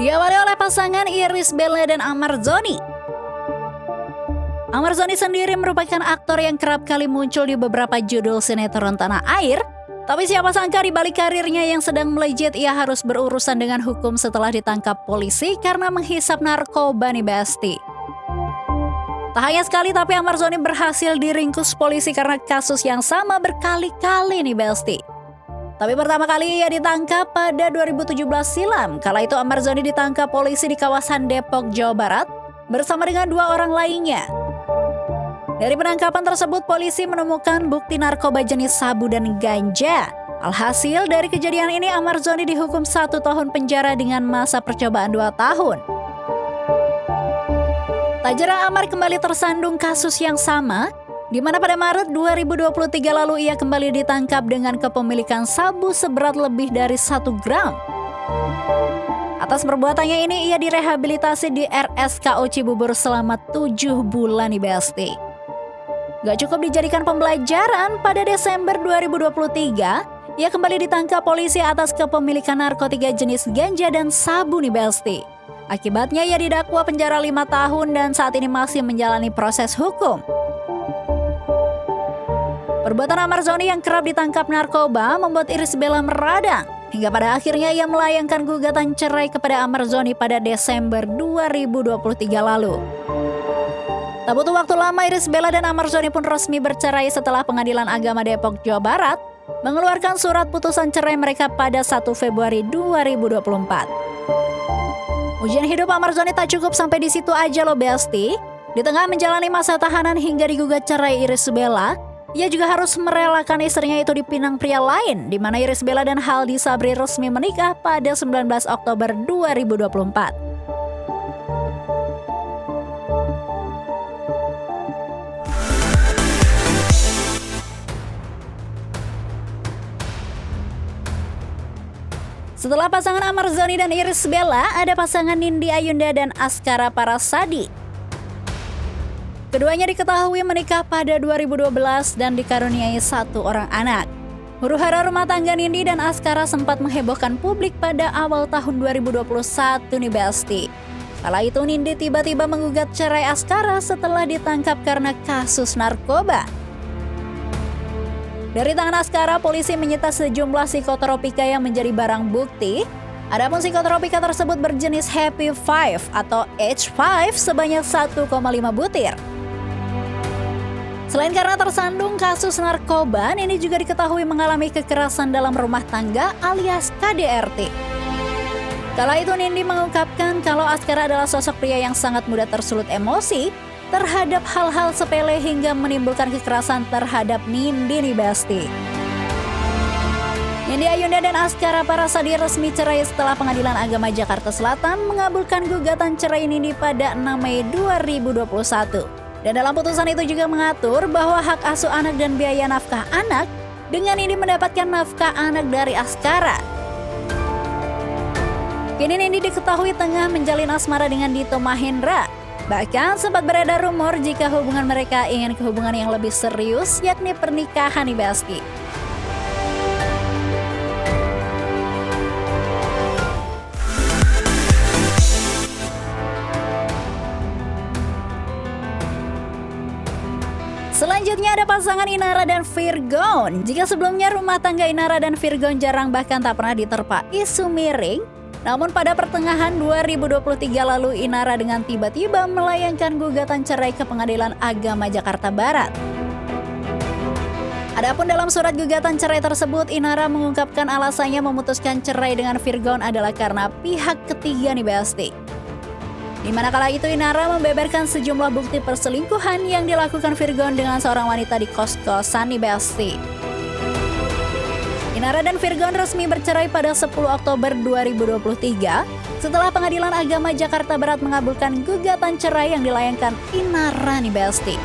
Diawali oleh pasangan Irish Bella dan Ahmad Zhoni. Ahmad Zhoni sendiri merupakan aktor yang kerap kali muncul di beberapa judul sinetron tanah air. Tapi siapa sangka di balik karirnya yang sedang melejit, ia harus berurusan dengan hukum setelah ditangkap polisi karena menghisap narkoba nih Besti. Tak hanya sekali, tapi Ahmad Zhoni berhasil diringkus polisi karena kasus yang sama berkali-kali nih Besti. Tapi pertama kali ia ditangkap pada 2017 silam. Kala itu Ahmad Zhoni ditangkap polisi di kawasan Depok, Jawa Barat bersama dengan 2 orang lainnya. Dari penangkapan tersebut, polisi menemukan bukti narkoba jenis sabu dan ganja. Alhasil dari kejadian ini Ahmad Zhoni dihukum 1 tahun penjara dengan masa percobaan 2 tahun. Tak jarang Ahmad kembali tersandung kasus yang sama, di mana pada Maret 2023 lalu ia kembali ditangkap dengan kepemilikan sabu seberat lebih dari 1 gram. Atas perbuatannya ini ia direhabilitasi di RSKO Cibubur selama 7 bulan nih Besti. Gak cukup dijadikan pembelajaran, pada Desember 2023 ia kembali ditangkap polisi atas kepemilikan narkotika jenis ganja dan sabu nih Besti. Akibatnya ia didakwa penjara 5 tahun dan saat ini masih menjalani proses hukum. Perbuatan Ahmad Zhoni yang kerap ditangkap narkoba membuat Irish Bella meradang, hingga pada akhirnya ia melayangkan gugatan cerai kepada Ahmad Zhoni pada Desember 2023 lalu. Tak butuh waktu lama, Irish Bella dan Ahmad Zhoni pun resmi bercerai setelah Pengadilan Agama Depok, Jawa Barat mengeluarkan surat putusan cerai mereka pada 1 Februari 2024. Ujian hidup Ahmad Zhoni tak cukup sampai di situ aja loh Besti. Di tengah menjalani masa tahanan hingga digugat cerai Irish Bella, ia juga harus merelakan istrinya itu dipinang pria lain, di mana Irish Bella dan Haldi Sabri resmi menikah pada 19 Oktober 2024. Setelah pasangan Ahmad Zhoni dan Irish Bella, ada pasangan Nindi Ayunda dan Askara Parasadi. Keduanya diketahui menikah pada 2012 dan dikaruniai 1 orang anak. Huru-hara rumah tangga Nindi dan Askara sempat menghebohkan publik pada awal tahun 2021 nih Besti. Kala itu Nindi tiba-tiba menggugat cerai Askara setelah ditangkap karena kasus narkoba. Dari tangan Askara, polisi menyita sejumlah psikotropika yang menjadi barang bukti. Adapun psikotropika tersebut berjenis Happy 5 atau H5 sebanyak 1,5 butir. Selain karena tersandung kasus narkoba, Nindi juga diketahui mengalami kekerasan dalam rumah tangga alias KDRT. Kala itu Nindi mengungkapkan kalau Askara adalah sosok pria yang sangat mudah tersulut emosi terhadap hal-hal sepele hingga menimbulkan kekerasan terhadap Nindi nih Besti. Nindi Ayunda dan Askara Parasadi resmi cerai setelah Pengadilan Agama Jakarta Selatan mengabulkan gugatan cerai Nindi pada 6 Mei 2021. Dan dalam putusan itu juga mengatur bahwa hak asuh anak dan biaya nafkah anak dengan ini mendapatkan nafkah anak dari Askara. Kini Nindi diketahui tengah menjalin asmara dengan Dito Mahendra. Bahkan sempat beredar rumor jika hubungan mereka ingin ke hubungan yang lebih serius, yakni pernikahan nih Besti. Selanjutnya ada pasangan Inara dan Virgon. Jika sebelumnya rumah tangga Inara dan Virgon jarang bahkan tak pernah diterpa isu miring, namun pada pertengahan 2023 lalu Inara dengan tiba-tiba melayangkan gugatan cerai ke Pengadilan Agama Jakarta Barat. Adapun dalam surat gugatan cerai tersebut, Inara mengungkapkan alasannya memutuskan cerai dengan Virgon adalah karena pihak ketiga nih Besti. Di mana kala itu Inara membeberkan sejumlah bukti perselingkuhan yang dilakukan Virgon dengan seorang wanita di kos-kosan nih Besti. Inara dan Virgon resmi bercerai pada 10 Oktober 2023 setelah Pengadilan Agama Jakarta Barat mengabulkan gugatan cerai yang dilayangkan Inara nih Besti.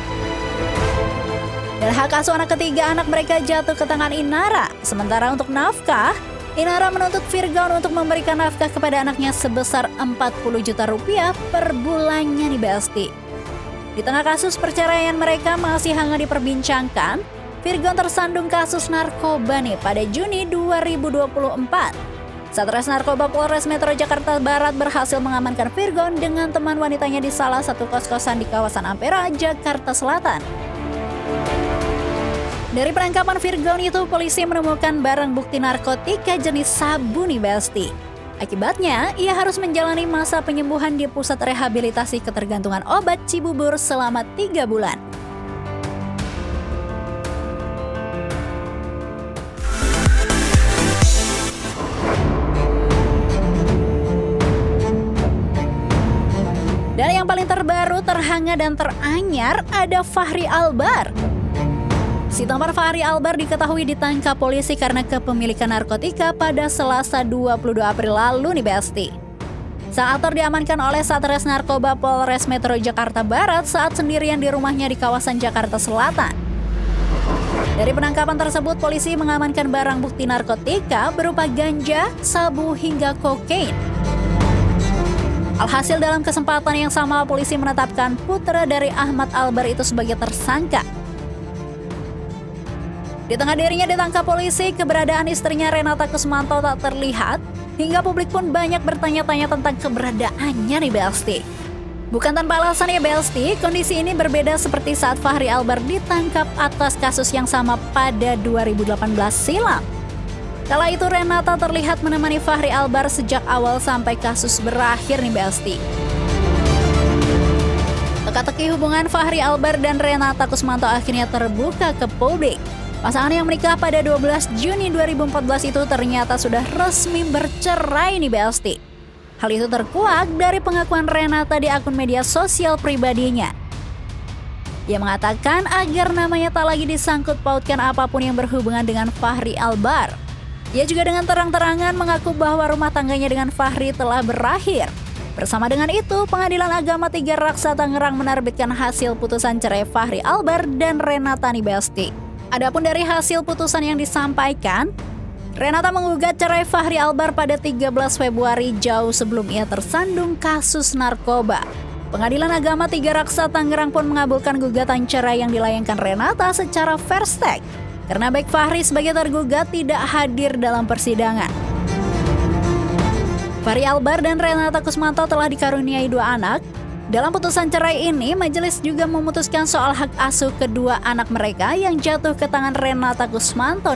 Dan hak asuh anak ketiga anak mereka jatuh ke tangan Inara. Sementara untuk nafkah, Inara menuntut Virgon untuk memberikan nafkah kepada anaknya sebesar 40 juta rupiah per bulannya nih Besti. Di tengah kasus perceraian mereka masih hangat diperbincangkan, Virgon tersandung kasus narkoba nih pada Juni 2024. Satres Narkoba Polres Metro Jakarta Barat berhasil mengamankan Virgon dengan teman wanitanya di salah satu kos-kosan di kawasan Ampera, Jakarta Selatan. Dari penangkapan Virgon itu, polisi menemukan barang bukti narkotika jenis sabu nih Besti. Akibatnya, ia harus menjalani masa penyembuhan di Pusat Rehabilitasi Ketergantungan Obat Cibubur selama 3 bulan. Dan yang paling terbaru, terhangat dan teranyar ada Fachri Albar. Si tampar Fachri Albar diketahui ditangkap polisi karena kepemilikan narkotika pada Selasa 22 April lalu nih Besti. Sang aktor diamankan oleh Satres Narkoba Polres Metro Jakarta Barat saat sendirian di rumahnya di kawasan Jakarta Selatan. Dari penangkapan tersebut, polisi mengamankan barang bukti narkotika berupa ganja, sabu, hingga kokain. Alhasil dalam kesempatan yang sama, polisi menetapkan putra dari Ahmad Albar itu sebagai tersangka. Di tengah dirinya ditangkap polisi, keberadaan istrinya Renata Kusmanto tak terlihat, hingga publik pun banyak bertanya-tanya tentang keberadaannya nih Besti. Bukan tanpa alasan ya Besti, kondisi ini berbeda seperti saat Fachri Albar ditangkap atas kasus yang sama pada 2018 silam. Kala itu Renata terlihat menemani Fachri Albar sejak awal sampai kasus berakhir nih Besti. Teka-teki hubungan Fachri Albar dan Renata Kusmanto akhirnya terbuka ke publik. Pasangan yang menikah pada 12 Juni 2014 itu ternyata sudah resmi bercerai nih Besti. Hal itu terkuak dari pengakuan Renata di akun media sosial pribadinya. Ia mengatakan agar namanya tak lagi disangkut pautkan apapun yang berhubungan dengan Fachri Albar. Ia juga dengan terang-terangan mengaku bahwa rumah tangganya dengan Fachri telah berakhir. Bersama dengan itu, Pengadilan Agama 3 Raksa Tangerang menerbitkan hasil putusan cerai Fachri Albar dan Renata nih Besti. Adapun dari hasil putusan yang disampaikan, Renata menggugat cerai Fachri Albar pada 13 Februari jauh sebelum ia tersandung kasus narkoba. Pengadilan Agama 3 Raksa Tangerang pun mengabulkan gugatan cerai yang dilayangkan Renata secara fair stake, karena baik Fachri sebagai tergugat tidak hadir dalam persidangan. Fachri Albar dan Renata Kusmanto telah dikaruniai 2 anak. Dalam putusan cerai ini, majelis juga memutuskan soal hak asuh kedua anak mereka yang jatuh ke tangan Renata Kusmanto